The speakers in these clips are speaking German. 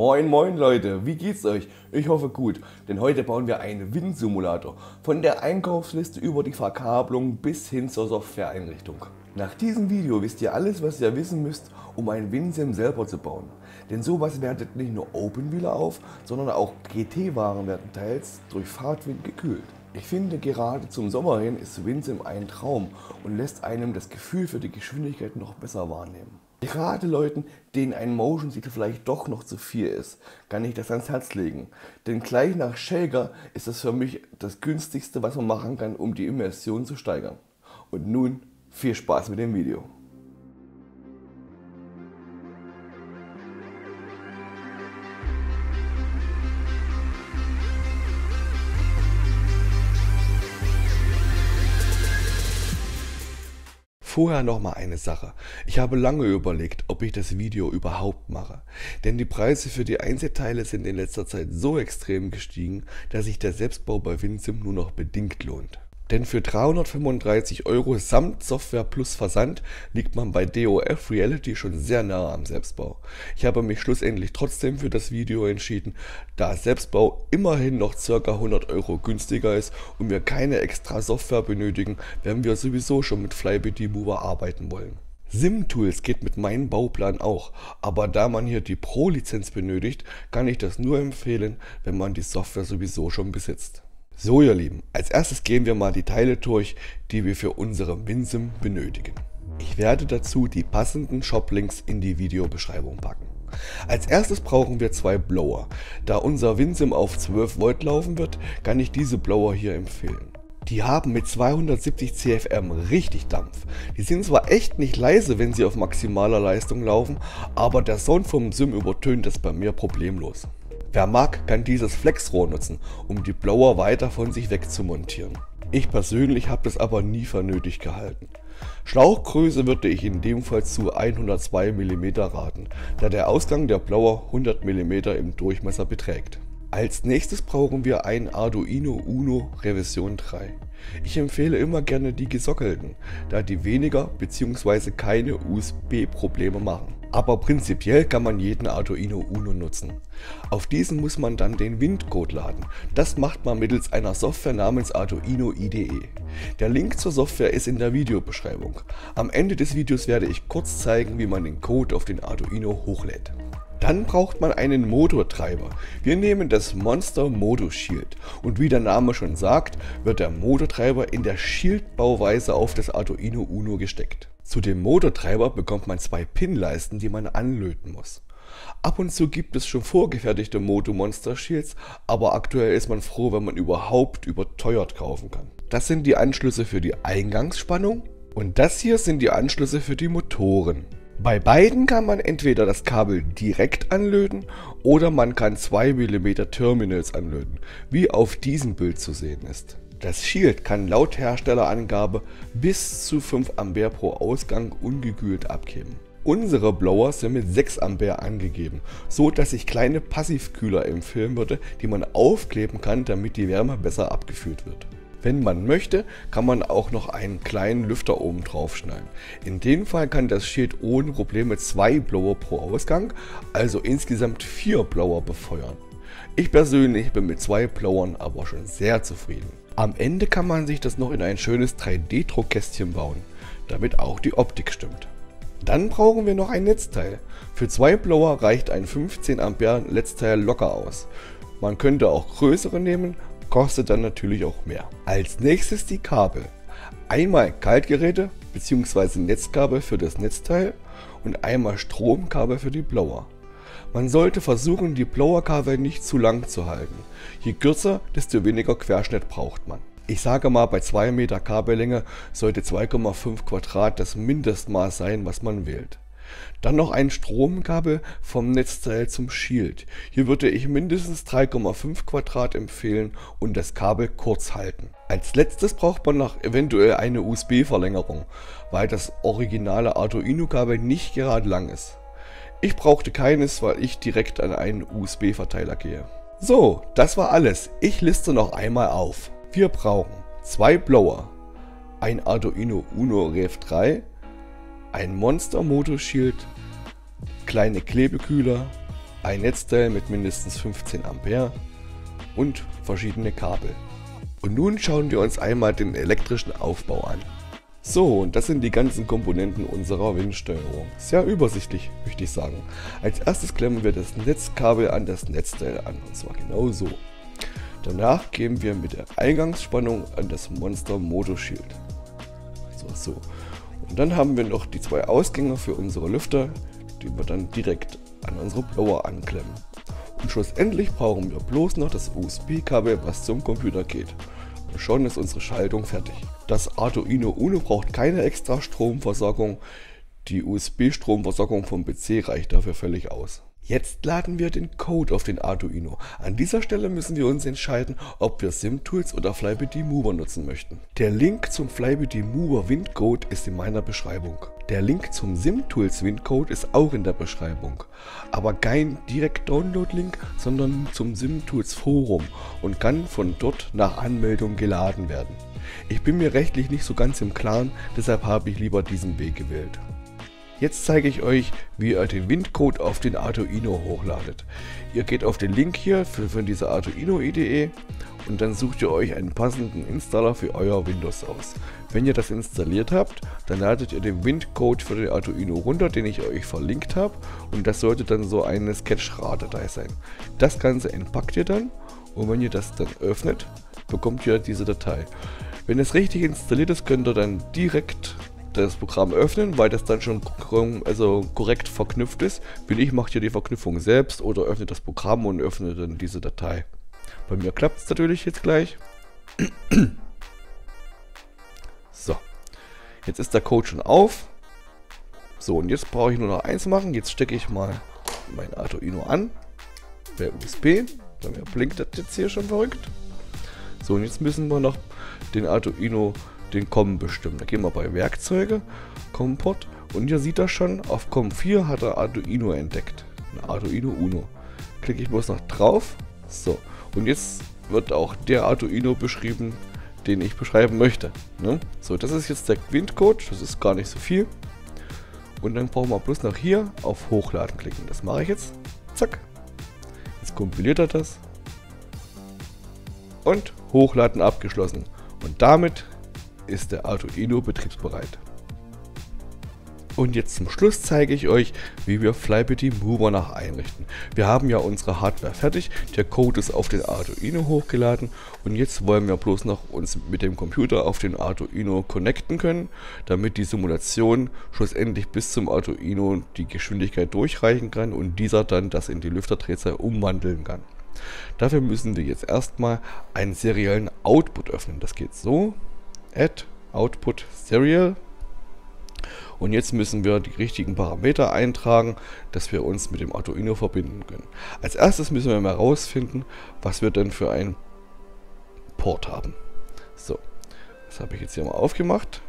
Moin moin Leute, wie geht's euch? Ich hoffe gut, denn heute bauen wir einen WinSimulator. Von der Einkaufsliste über die Verkabelung bis hin zur Softwareeinrichtung. Nach diesem Video wisst ihr alles, was ihr wissen müsst, um ein WinSim selber zu bauen. Denn sowas wertet nicht nur OpenWheeler auf, sondern auch GT-Waren werden teils durch Fahrtwind gekühlt. Ich finde, gerade zum Sommer hin ist WinSim ein Traum und lässt einem das Gefühl für die Geschwindigkeit noch besser wahrnehmen. Gerade Leuten, denen ein Motion Signal vielleicht doch noch zu viel ist, kann ich das ans Herz legen. Denn gleich nach Shaker ist das für mich das günstigste, was man machen kann, um die Immersion zu steigern. Und nun viel Spaß mit dem Video. Vorher noch mal eine Sache. Ich habe lange überlegt, ob ich das Video überhaupt mache. Denn die Preise für die Einzelteile sind in letzter Zeit so extrem gestiegen, dass sich der Selbstbau bei WinSim nur noch bedingt lohnt. Denn für 335 € samt Software plus Versand liegt man bei DOF Reality schon sehr nahe am Selbstbau. Ich habe mich schlussendlich trotzdem für das Video entschieden, da Selbstbau immerhin noch ca. 100 € günstiger ist und wir keine extra Software benötigen, wenn wir sowieso schon mit FlyBD Mover arbeiten wollen. SimTools geht mit meinem Bauplan auch, aber da man hier die Pro-Lizenz benötigt, kann ich das nur empfehlen, wenn man die Software sowieso schon besitzt. So ihr Lieben, als erstes gehen wir mal die Teile durch, die wir für unsere WinSim benötigen. Ich werde dazu die passenden Shop-Links in die Videobeschreibung packen. Als erstes brauchen wir zwei Blower. Da unser WinSim auf 12 Volt laufen wird, kann ich diese Blower hier empfehlen. Die haben mit 270 CFM richtig Dampf. Die sind zwar echt nicht leise, wenn sie auf maximaler Leistung laufen, aber der Sound vom Sim übertönt das bei mir problemlos. Wer mag, kann dieses Flexrohr nutzen, um die Blower weiter von sich weg zu montieren. Ich persönlich habe das aber nie für nötig gehalten. Schlauchgröße würde ich in dem Fall zu 102 mm raten, da der Ausgang der Blower 100 mm im Durchmesser beträgt. Als nächstes brauchen wir ein Arduino Uno Revision 3. Ich empfehle immer gerne die gesockelten, da die weniger bzw. keine USB-Probleme machen. Aber prinzipiell kann man jeden Arduino Uno nutzen. Auf diesen muss man dann den Windcode laden. Das macht man mittels einer Software namens Arduino IDE. Der Link zur Software ist in der Videobeschreibung. Am Ende des Videos werde ich kurz zeigen, wie man den Code auf den Arduino hochlädt. Dann braucht man einen Motortreiber. Wir nehmen das Monster Moto Shield und wie der Name schon sagt, wird der Motortreiber in der Shield-Bauweise auf das Arduino Uno gesteckt. Zu dem Motortreiber bekommt man zwei Pinleisten, die man anlöten muss. Ab und zu gibt es schon vorgefertigte Moto Monster Shields, aber aktuell ist man froh, wenn man überhaupt überteuert kaufen kann. Das sind die Anschlüsse für die Eingangsspannung und das hier sind die Anschlüsse für die Motoren. Bei beiden kann man entweder das Kabel direkt anlöten oder man kann 2 mm Terminals anlöten, wie auf diesem Bild zu sehen ist. Das Shield kann laut Herstellerangabe bis zu 5 Ampere pro Ausgang ungekühlt abgeben. Unsere Blower sind mit 6 Ampere angegeben, so dass ich kleine Passivkühler empfehlen würde, die man aufkleben kann, damit die Wärme besser abgeführt wird. Wenn man möchte, kann man auch noch einen kleinen Lüfter oben drauf schnallen. In dem Fall kann das Shield ohne Probleme 2 Blower pro Ausgang, also insgesamt 4 Blower befeuern. Ich persönlich bin mit 2 Blowern aber schon sehr zufrieden. Am Ende kann man sich das noch in ein schönes 3D-Druckkästchen bauen, damit auch die Optik stimmt. Dann brauchen wir noch ein Netzteil. Für 2 Blower reicht ein 15 Ampere Netzteil locker aus. Man könnte auch größere nehmen, kostet dann natürlich auch mehr. Als nächstes die Kabel. Einmal Kaltgeräte bzw. Netzkabel für das Netzteil und einmal Stromkabel für die Blower. Man sollte versuchen, die Blowerkabel nicht zu lang zu halten. Je kürzer, desto weniger Querschnitt braucht man. Ich sage mal, bei 2 Meter Kabellänge sollte 2,5 Quadrat das Mindestmaß sein, was man wählt. Dann noch ein Stromkabel vom Netzteil zum Shield. Hier würde ich mindestens 3,5 Quadrat empfehlen und das Kabel kurz halten. Als letztes braucht man noch eventuell eine USB-Verlängerung, weil das originale Arduino-Kabel nicht gerade lang ist. Ich brauchte keines, weil ich direkt an einen USB-Verteiler gehe. So, das war alles. Ich liste noch einmal auf. Wir brauchen 2 Blower, ein Arduino Uno Rev 3, ein Monster Moto Shield, kleine Klebekühler, ein Netzteil mit mindestens 15 Ampere und verschiedene Kabel. Und nun schauen wir uns einmal den elektrischen Aufbau an. So, und das sind die ganzen Komponenten unserer Windsteuerung. Sehr übersichtlich, möchte ich sagen. Als erstes klemmen wir das Netzkabel an das Netzteil an, und zwar genau so. Danach gehen wir mit der Eingangsspannung an das Monster Motor Shield. So. Und dann haben wir noch die zwei Ausgänge für unsere Lüfter, die wir dann direkt an unsere Blower anklemmen. Und schlussendlich brauchen wir bloß noch das USB-Kabel, was zum Computer geht. Und schon ist unsere Schaltung fertig. Das Arduino Uno braucht keine extra Stromversorgung. Die USB-Stromversorgung vom PC reicht dafür völlig aus. Jetzt laden wir den Code auf den Arduino. An dieser Stelle müssen wir uns entscheiden, ob wir SimTools oder FlyBD Mover nutzen möchten. Der Link zum FlyBD Mover Windcode ist in meiner Beschreibung. Der Link zum SimTools Windcode ist auch in der Beschreibung. Aber kein direkt Download-Link, sondern zum SimTools Forum und kann von dort nach Anmeldung geladen werden. Ich bin mir rechtlich nicht so ganz im Klaren, deshalb habe ich lieber diesen Weg gewählt. Jetzt zeige ich euch, wie ihr den Windcode auf den Arduino hochladet. Ihr geht auf den Link hier für diese Arduino IDE und dann sucht ihr euch einen passenden Installer für euer Windows aus. Wenn ihr das installiert habt, dann ladet ihr den Windcode für den Arduino runter, den ich euch verlinkt habe, und das sollte dann so eine Sketch-RAR-Datei sein. Das Ganze entpackt ihr dann, und wenn ihr das dann öffnet, bekommt ihr diese Datei. Wenn es richtig installiert ist, könnt ihr dann direkt das Programm öffnen, weil das dann schon korrekt verknüpft ist. Wenn ich mache hier die Verknüpfung selbst oder öffne das Programm und öffne dann diese Datei. Bei mir klappt es natürlich jetzt gleich. So, jetzt ist der Code schon auf. So, und jetzt brauche ich nur noch eins machen. Jetzt stecke ich mal mein Arduino an, per USB. Bei mir blinkt das jetzt hier schon verrückt. So, und jetzt müssen wir noch den Arduino den COM bestimmen. Da gehen wir bei Werkzeuge, COM-Port, und hier sieht er schon, auf COM4 hat er Arduino entdeckt. Ein Arduino Uno. Klicke ich bloß noch drauf. So, und jetzt wird auch der Arduino beschrieben, den ich beschreiben möchte. Ne? So, das ist jetzt der Windcode, das ist gar nicht so viel. Und dann brauchen wir bloß noch hier auf Hochladen klicken. Das mache ich jetzt. Zack. Jetzt kompiliert er das. Und Hochladen abgeschlossen. Und damit ist der Arduino betriebsbereit. Und jetzt zum Schluss zeige ich euch, wie wir FlyBD Mover nach einrichten. Wir haben ja unsere Hardware fertig, der Code ist auf den Arduino hochgeladen, und jetzt wollen wir bloß noch uns mit dem Computer auf den Arduino connecten können, damit die Simulation schlussendlich bis zum Arduino die Geschwindigkeit durchreichen kann und dieser dann das in die Lüfterdrehzahl umwandeln kann. Dafür müssen wir jetzt erstmal einen seriellen Output öffnen. Das geht so. Add Output Serial, und jetzt müssen wir die richtigen Parameter eintragen, dass wir uns mit dem Arduino verbinden können. Als erstes müssen wir mal herausfinden, was wir denn für einen Port haben. So, das habe ich jetzt hier mal aufgemacht,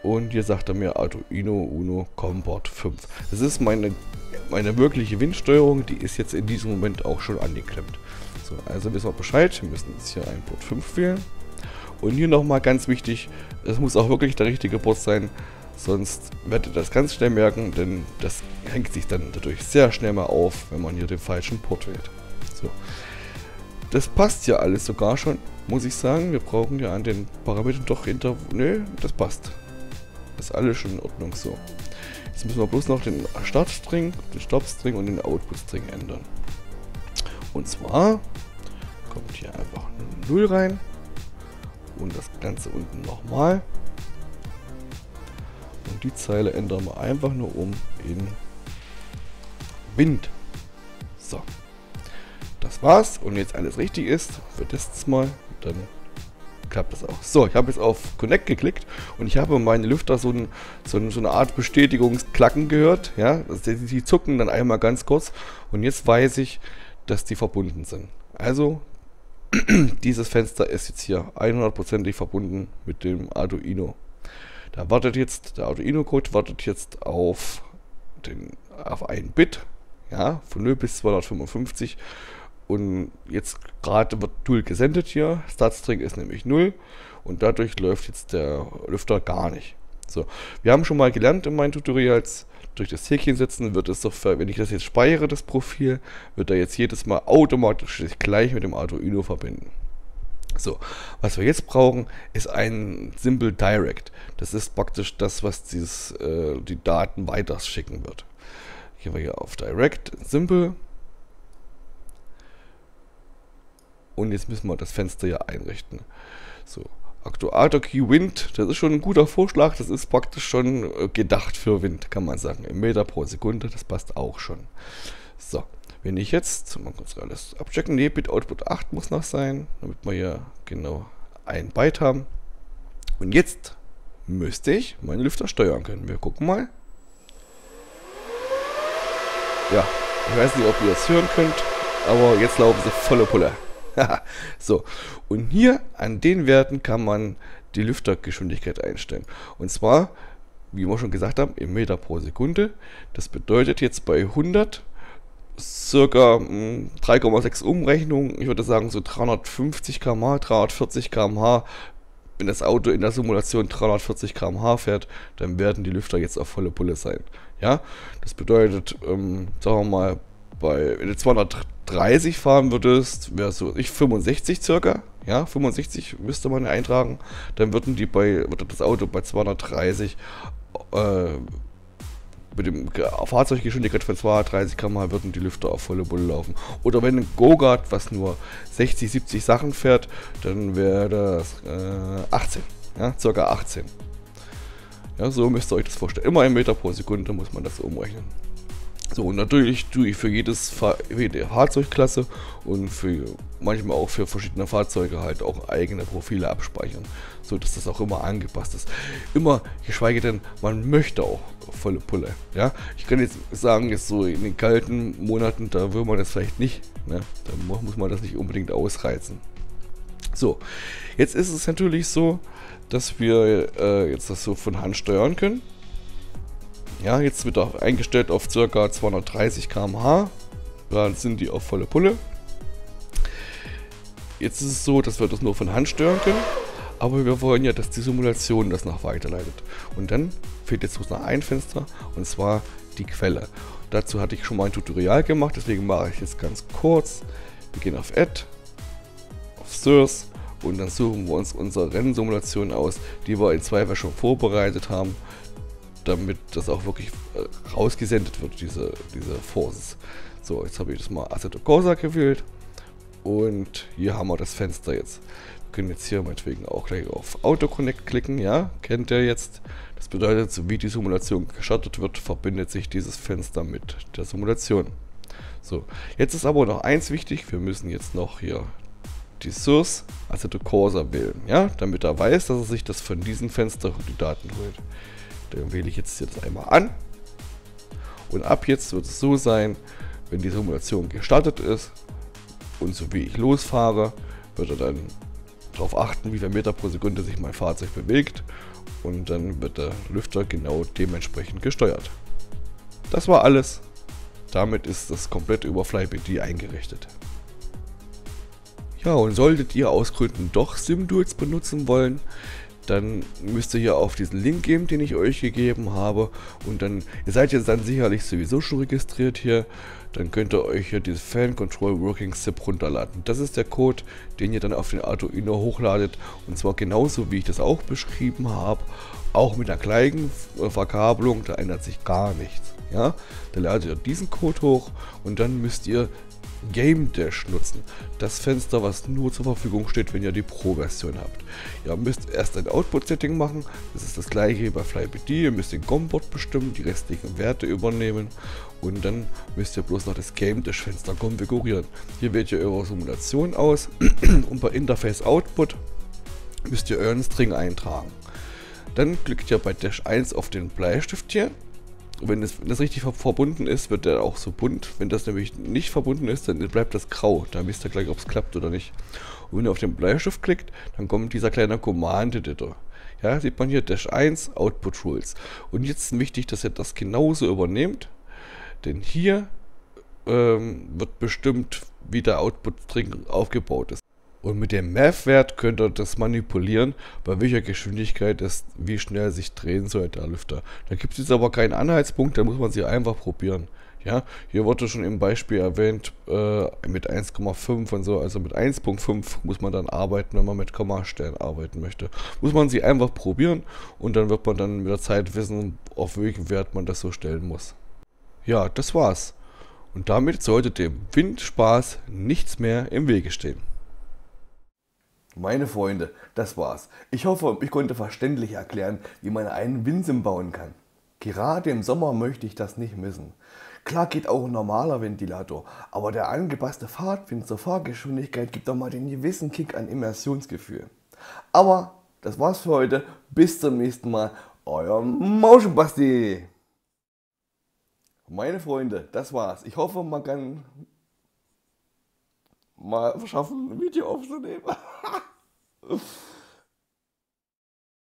und hier sagt er mir Arduino Uno COM Port 5. Das ist meine wirkliche Windsteuerung, die ist jetzt in diesem Moment auch schon angeklemmt. So, also wissen wir Bescheid, wir müssen jetzt hier einen Port 5 wählen. Und hier nochmal ganz wichtig, es muss auch wirklich der richtige Port sein, sonst werdet ihr das ganz schnell merken, denn das hängt sich dann dadurch sehr schnell mal auf, wenn man hier den falschen Port wählt. So. Das passt ja alles sogar schon, muss ich sagen. Wir brauchen ja an den Parametern doch Nö, das passt. Das ist alles schon in Ordnung so. Jetzt müssen wir bloß noch den Startstring, den Stoppstring und den Outputstring ändern. Und zwar kommt hier einfach eine 0 rein. Und das Ganze unten nochmal. Und die Zeile ändern wir einfach nur um in Wind. So. Das war's. Und jetzt alles richtig ist, wir testen es mal, dann klappt das auch. So, ich habe jetzt auf Connect geklickt und ich habe meine Lüfter so eine Art Bestätigungsklacken gehört. Ja, die zucken dann einmal ganz kurz, und jetzt weiß ich, dass die verbunden sind. Also dieses Fenster ist jetzt hier 100%ig verbunden mit dem Arduino. Da wartet jetzt, der Arduino-Code wartet jetzt auf ein Bit, ja, von 0 bis 255. Und jetzt gerade wird Tool gesendet hier. Startstring ist nämlich 0, und dadurch läuft jetzt der Lüfter gar nicht. So, wir haben schon mal gelernt in meinen Tutorials, durch das Häkchen setzen, wird es doch, wenn ich das jetzt speichere, das Profil, wird er jetzt jedes Mal automatisch sich gleich mit dem Arduino verbinden. So, was wir jetzt brauchen, ist ein Simple Direct. Das ist praktisch das, was die Daten weiter schicken wird. Gehen wir hier auf Direct, Simple. Und jetzt müssen wir das Fenster hier einrichten. So, Actuator Key Wind, das ist schon ein guter Vorschlag. Das ist praktisch schon gedacht für Wind, kann man sagen. Im Meter pro Sekunde, das passt auch schon. So. Wenn ich jetzt, mal kurz alles abchecken, nee, Bit Output 8 muss noch sein, damit wir hier genau ein Byte haben. Und jetzt müsste ich meinen Lüfter steuern können. Wir gucken mal. Ja, ich weiß nicht, ob ihr das hören könnt, aber jetzt laufen sie volle Pulle. So, und hier an den Werten kann man die Lüftergeschwindigkeit einstellen. Und zwar, wie wir schon gesagt haben, im Meter pro Sekunde. Das bedeutet jetzt bei 100 circa 3,6 Umrechnung, ich würde sagen so 350 km/h, 340 km/h. Wenn das Auto in der Simulation 340 km/h fährt, dann werden die Lüfter jetzt auf volle Pulle sein. Ja, das bedeutet, sagen wir mal, wenn du 230 fahren würdest, wäre so 65 circa, ja, 65 müsste man eintragen, dann würde das Auto bei 230 mit dem Fahrzeuggeschwindigkeit von 230 km/h würden die Lüfter auf volle Bulle laufen. Oder wenn ein Go-Kart, was nur 60, 70 Sachen fährt, dann wäre das 18. Ja, ca. 18. Ja, so müsst ihr euch das vorstellen. Immer 1 Meter pro Sekunde muss man das umrechnen. So, und natürlich tue ich für jede Fahrzeugklasse und manchmal auch für verschiedene Fahrzeuge halt auch eigene Profile abspeichern, so dass das auch immer angepasst ist. Immer, geschweige denn, man möchte auch volle Pulle. Ja, ich kann jetzt sagen, jetzt so in den kalten Monaten, da will man das vielleicht nicht, ne? Da muss man das nicht unbedingt ausreizen. So, jetzt ist es natürlich so, dass wir jetzt das so von Hand steuern können. Ja, jetzt wird er eingestellt auf ca. 230 km/h. Dann sind die auf volle Pulle. Jetzt ist es so, dass wir das nur von Hand steuern können. Aber wir wollen ja, dass die Simulation das noch weiterleitet. Und dann fehlt jetzt noch ein Fenster, und zwar die Quelle. Dazu hatte ich schon mal ein Tutorial gemacht, deswegen mache ich jetzt ganz kurz. Wir gehen auf Add, auf Source, und dann suchen wir uns unsere Rennsimulation aus, die wir in Zweifel schon vorbereitet haben, damit das auch wirklich rausgesendet wird, diese Forces. So, jetzt habe ich das mal Assetto Corsa gewählt, und hier haben wir das Fenster jetzt. Wir können jetzt hier meinetwegen auch gleich auf Auto Connect klicken, ja, kennt ihr jetzt. Das bedeutet, so wie die Simulation gestartet wird, verbindet sich dieses Fenster mit der Simulation. So, jetzt ist aber noch eins wichtig, wir müssen jetzt noch hier die Source Assetto Corsa wählen, ja, damit er weiß, dass er sich das von diesem Fenster die Daten holt. Dann wähle ich jetzt einmal an, und ab jetzt wird es so sein, wenn die Simulation gestartet ist und so wie ich losfahre, wird er dann darauf achten, wie viel Meter pro Sekunde sich mein Fahrzeug bewegt, und dann wird der Lüfter genau dementsprechend gesteuert. Das war alles. Damit ist das komplett über FlyBD eingerichtet. Ja, und solltet ihr aus Gründen doch SimDuals benutzen wollen, dann müsst ihr hier auf diesen Link gehen, den ich euch gegeben habe, und dann, ihr seid jetzt dann sicherlich sowieso schon registriert hier, dann könnt ihr euch hier dieses Fan Control Working Zip runterladen. Das ist der Code, den ihr dann auf den Arduino hochladet, und zwar genauso wie ich das auch beschrieben habe, auch mit der gleichen Verkabelung, da ändert sich gar nichts. Ja, dann ladet ihr diesen Code hoch, und dann müsst ihr Game Dash nutzen. Das Fenster, was nur zur Verfügung steht, wenn ihr die Pro-Version habt. Ihr müsst erst ein Output-Setting machen. Das ist das gleiche wie bei FlyBD. Ihr müsst den COM-Board bestimmen, die restlichen Werte übernehmen, und dann müsst ihr bloß noch das Game Dash Fenster konfigurieren. Hier wählt ihr eure Simulation aus und bei Interface Output müsst ihr euren String eintragen. Dann klickt ihr bei Dash 1 auf den Bleistift hier. Wenn das richtig verbunden ist, wird der auch so bunt. Wenn das nämlich nicht verbunden ist, dann bleibt das grau. Da wisst ihr gleich, ob es klappt oder nicht. Und wenn ihr auf den Bleistift klickt, dann kommt dieser kleine Command-Editor. Ja, sieht man hier Dash 1, Output Rules. Und jetzt ist wichtig, dass ihr das genauso übernehmt. Denn hier wird bestimmt, wie der Output-String aufgebaut ist. Und mit dem Math-Wert könnt ihr das manipulieren, bei welcher Geschwindigkeit es, wie schnell sich drehen soll der Lüfter. Da gibt es jetzt aber keinen Anhaltspunkt, da muss man sie einfach probieren. Ja, hier wurde schon im Beispiel erwähnt, mit 1,5 und so, also mit 1,5 muss man dann arbeiten, wenn man mit Kommastellen arbeiten möchte. Muss man sie einfach probieren und dann wird man dann mit der Zeit wissen, auf welchen Wert man das so stellen muss. Ja, das war's. Und damit sollte dem Windspaß nichts mehr im Wege stehen. Meine Freunde, das war's. Ich hoffe, ich konnte verständlich erklären, wie man einen Windsim bauen kann. Gerade im Sommer möchte ich das nicht missen. Klar geht auch ein normaler Ventilator, aber der angepasste Fahrtwind zur Fahrgeschwindigkeit gibt doch mal den gewissen Kick an Immersionsgefühl. Aber das war's für heute. Bis zum nächsten Mal. Euer Mauschenbasti. Meine Freunde, das war's. Ich hoffe, man kann mal schaffen, ein Video aufzunehmen.